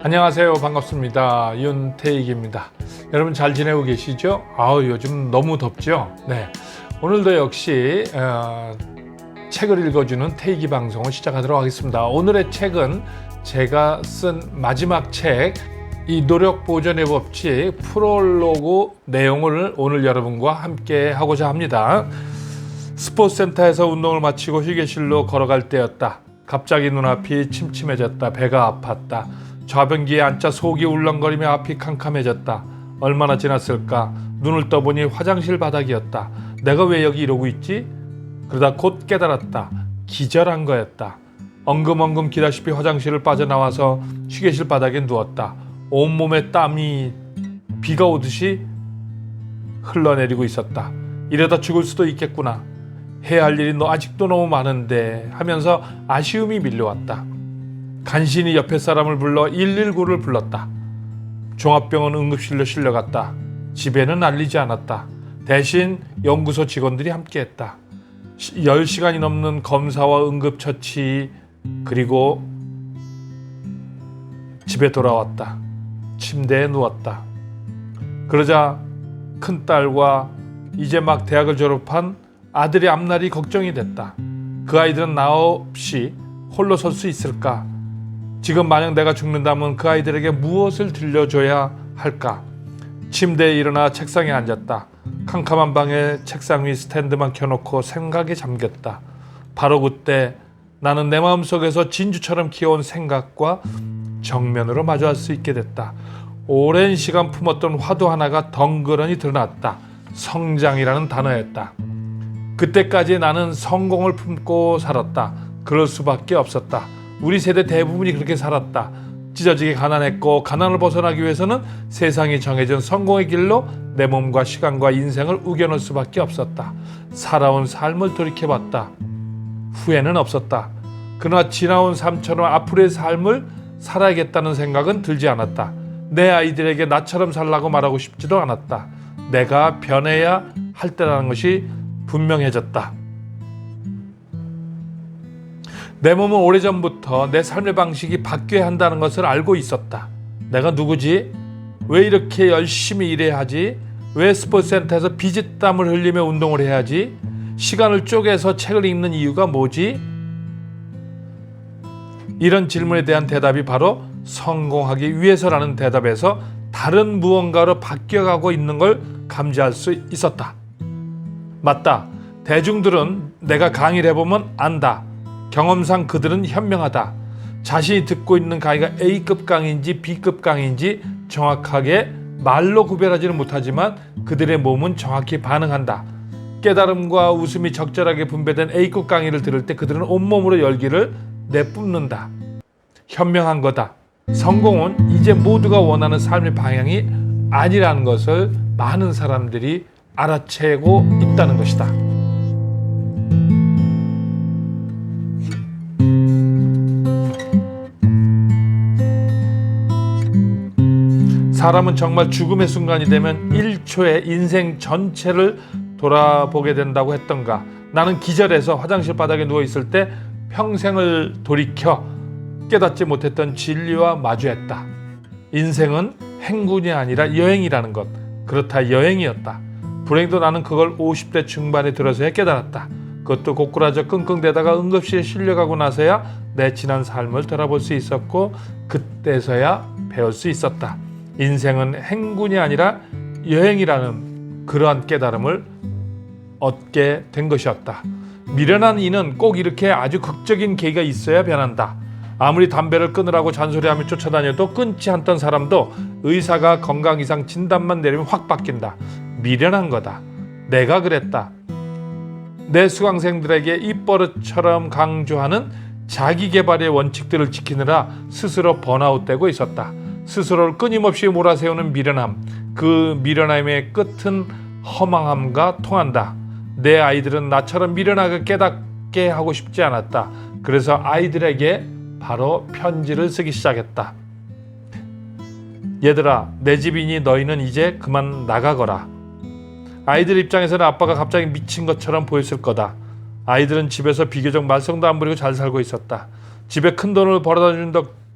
안녕하세요. 반갑습니다. 윤태익입니다. 여러분 잘 지내고 계시죠? 요즘 너무 덥죠? 네. 오늘도 역시 책을 읽어주는 태익이 방송을 시작하도록 하겠습니다. 오늘의 책은 제가 쓴 마지막 책, 이 노력 보존의 법칙 프롤로그 내용을 오늘 여러분과 함께 하고자 합니다. 스포츠센터에서 운동을 마치고 휴게실로 걸어갈 때였다. 갑자기 눈앞이 침침해졌다. 배가 아팠다. 좌변기에 앉자 속이 울렁거리며 앞이 캄캄해졌다. 얼마나 지났을까? 눈을 떠보니 화장실 바닥이었다. 내가 왜 여기 이러고 있지? 그러다 곧 깨달았다. 기절한 거였다. 엉금엉금 기다시피 화장실을 빠져나와서 휴게실 바닥에 누웠다. 온몸에 땀이 비가 오듯이 흘러내리고 있었다. 이러다 죽을 수도 있겠구나. 해야 할 일이 아직도 너무 많은데 하면서 아쉬움이 밀려왔다. 간신히 옆에 사람을 불러 119를 불렀다. 종합병원 응급실로 실려갔다. 집에는 알리지 않았다. 대신 연구소 직원들이 함께했다. 10시간이 넘는 검사와 응급처치, 그리고 집에 돌아왔다. 침대에 누웠다. 그러자 큰딸과 이제 막 대학을 졸업한 아들의 앞날이 걱정이 됐다. 그 아이들은 나 없이 홀로 설 수 있을까? 지금 만약 내가 죽는다면 그 아이들에게 무엇을 들려줘야 할까? 침대에 일어나 책상에 앉았다. 캄캄한 방에 책상 위 스탠드만 켜놓고 생각에 잠겼다. 바로 그때 나는 내 마음속에서 진주처럼 키워온 생각과 정면으로 마주할 수 있게 됐다. 오랜 시간 품었던 화두 하나가 덩그러니 드러났다. 성장이라는 단어였다. 그때까지 나는 성공을 품고 살았다. 그럴 수밖에 없었다. 우리 세대 대부분이 그렇게 살았다. 찢어지게 가난했고, 가난을 벗어나기 위해서는 세상이 정해진 성공의 길로 내 몸과 시간과 인생을 우겨넣을 수밖에 없었다. 살아온 삶을 돌이켜봤다. 후회는 없었다. 그러나 지나온 삶처럼 앞으로의 삶을 살아야겠다는 생각은 들지 않았다. 내 아이들에게 나처럼 살라고 말하고 싶지도 않았다. 내가 변해야 할 때라는 것이 분명해졌다. 내 몸은 오래전부터 내 삶의 방식이 바뀌어야 한다는 것을 알고 있었다. 내가 누구지? 왜 이렇게 열심히 일해야 하지? 왜 스포츠센터에서 피지땀을 흘리며 운동을 해야지? 시간을 쪼개서 책을 읽는 이유가 뭐지? 이런 질문에 대한 대답이 바로 성공하기 위해서라는 대답에서 다른 무언가로 바뀌어가고 있는 걸 감지할 수 있었다. 맞다. 대중들은 내가 강의를 해보면 안다. 경험상 그들은 현명하다. 자신이 듣고 있는 강의가 A급 강의인지 B급 강의인지 정확하게 말로 구별하지는 못하지만 그들의 몸은 정확히 반응한다. 깨달음과 웃음이 적절하게 분배된 A급 강의를 들을 때 그들은 온몸으로 열기를 내뿜는다. 현명한 거다. 성공은 이제 모두가 원하는 삶의 방향이 아니라는 것을 많은 사람들이 알아채고 있다는 것이다. 사람은 정말 죽음의 순간이 되면 1초에 인생 전체를 돌아보게 된다고 했던가. 나는 기절해서 화장실 바닥에 누워있을 때 평생을 돌이켜 깨닫지 못했던 진리와 마주했다. 인생은 행군이 아니라 여행이라는 것. 그렇다, 여행이었다. 불행도 나는 그걸 50대 중반에 들어서야 깨달았다. 그것도 고꾸라져 끙끙대다가 응급실에 실려가고 나서야 내 지난 삶을 돌아볼 수 있었고, 그때서야 배울 수 있었다. 인생은 행군이 아니라 여행이라는 그러한 깨달음을 얻게 된 것이었다. 미련한 이는 꼭 이렇게 아주 극적인 계기가 있어야 변한다. 아무리 담배를 끊으라고 잔소리하며 쫓아다녀도 끊지 않던 사람도 의사가 건강 이상 진단만 내리면 확 바뀐다. 미련한 거다. 내가 그랬다. 내 수강생들에게 입버릇처럼 강조하는 자기개발의 원칙들을 지키느라 스스로 번아웃되고 있었다. 스스로를 끊임없이 몰아세우는 미련함, 그 미련함의 끝은 허망함과 통한다. 내 아이들은 나처럼 미련하게 깨닫게 하고 싶지 않았다. 그래서 아이들에게 바로 편지를 쓰기 시작했다. 얘들아, 내 집이니 너희는 이제 그만 나가거라. 아이들 입장에서는 아빠가 갑자기 미친 것처럼 보였을 거다. 아이들은 집에서 비교적 말썽도 안 부리고 잘 살고 있었다. 집에 큰 돈을 벌어다 준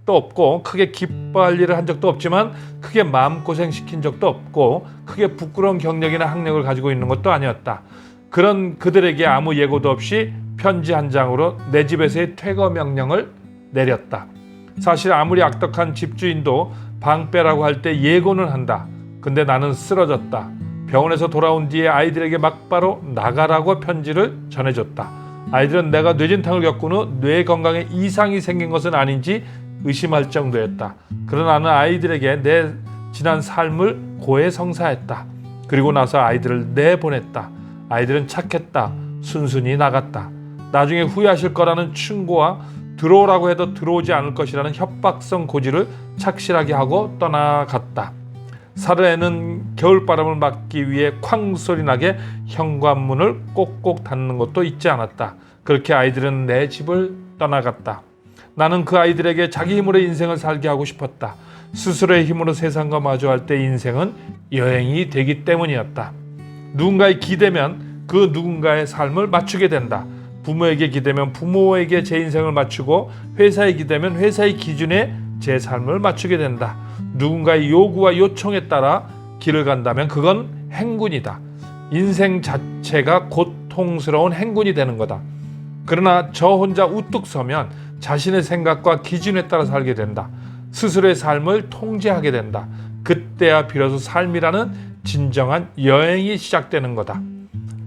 적도 없고 크게 기뻐할 일을 한 적도 없지만 크게 마음고생시킨 적도 없고 크게 부끄러운 경력이나 학력을 가지고 있는 것도 아니었다. 그런 그들에게 아무 예고도 없이 편지 한 장으로 내 집에서의 퇴거 명령을 내렸다. 사실 아무리 악덕한 집주인도 방 빼라고 할 때 예고는 한다. 근데 나는 쓰러졌다. 병원에서 돌아온 뒤에 아이들에게 막바로 나가라고 편지를 전해줬다. 아이들은 내가 뇌진탕을 겪은 후 뇌 건강에 이상이 생긴 것은 아닌지 의심할 정도였다. 그러나 나는 아이들에게 내 지난 삶을 고해성사했다. 그리고 나서 아이들을 내보냈다. 아이들은 착했다. 순순히 나갔다. 나중에 후회하실 거라는 충고와 들어오라고 해도 들어오지 않을 것이라는 협박성 고지를 착실하게 하고 떠나갔다. 살해는 겨울바람을 막기 위해 쾅 소리 나게 현관문을 꼭꼭 닫는 것도 잊지 않았다. 그렇게 아이들은 내 집을 떠나갔다. 나는 그 아이들에게 자기 힘으로 인생을 살게 하고 싶었다. 스스로의 힘으로 세상과 마주할 때 인생은 여행이 되기 때문이었다. 누군가에 기대면 그 누군가의 삶을 맞추게 된다. 부모에게 기대면 부모에게 제 인생을 맞추고 회사에 기대면 회사의 기준에 제 삶을 맞추게 된다. 누군가의 요구와 요청에 따라 길을 간다면 그건 행군이다. 인생 자체가 고통스러운 행군이 되는 거다. 그러나 저 혼자 우뚝 서면 자신의 생각과 기준에 따라 살게 된다. 스스로의 삶을 통제하게 된다. 그때야 비로소 삶이라는 진정한 여행이 시작되는 거다.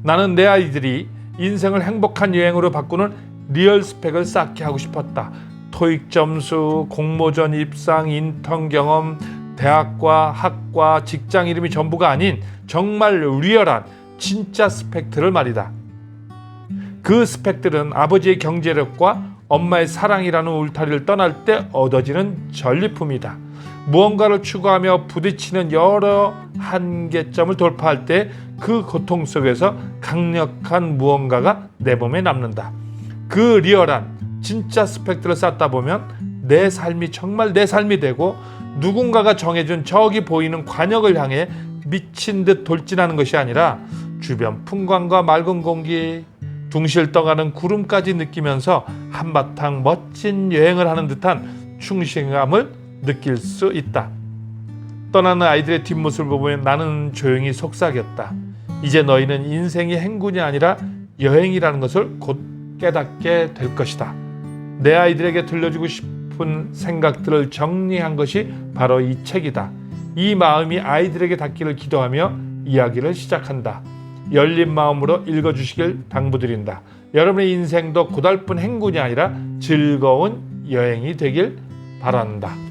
나는 내 아이들이 인생을 행복한 여행으로 바꾸는 리얼 스펙을 쌓게 하고 싶었다. 토익 점수, 공모전 입상, 인턴 경험, 대학과 학과, 직장 이름이 전부가 아닌 정말 리얼한 진짜 스펙들을 말이다. 그 스펙들은 아버지의 경제력과 엄마의 사랑이라는 울타리를 떠날 때 얻어지는 전리품이다. 무언가를 추구하며 부딪히는 여러 한계점을 돌파할 때 그 고통 속에서 강력한 무언가가 내 몸에 남는다. 그 리얼한 진짜 스펙들을 쌓다 보면 내 삶이 정말 내 삶이 되고 누군가가 정해준 저기 보이는 관역을 향해 미친 듯 돌진하는 것이 아니라 주변 풍광과 맑은 공기, 둥실 떠가는 구름까지 느끼면서 한바탕 멋진 여행을 하는 듯한 충실감을 느낄 수 있다. 떠나는 아이들의 뒷모습을 보면 나는 조용히 속삭였다. 이제 너희는 인생이 행군이 아니라 여행이라는 것을 곧 깨닫게 될 것이다. 내 아이들에게 들려주고 싶은 생각들을 정리한 것이 바로 이 책이다. 이 마음이 아이들에게 닿기를 기도하며 이야기를 시작한다. 열린 마음으로 읽어주시길 당부드린다. 여러분의 인생도 고달픈 행군이 아니라 즐거운 여행이 되길 바란다.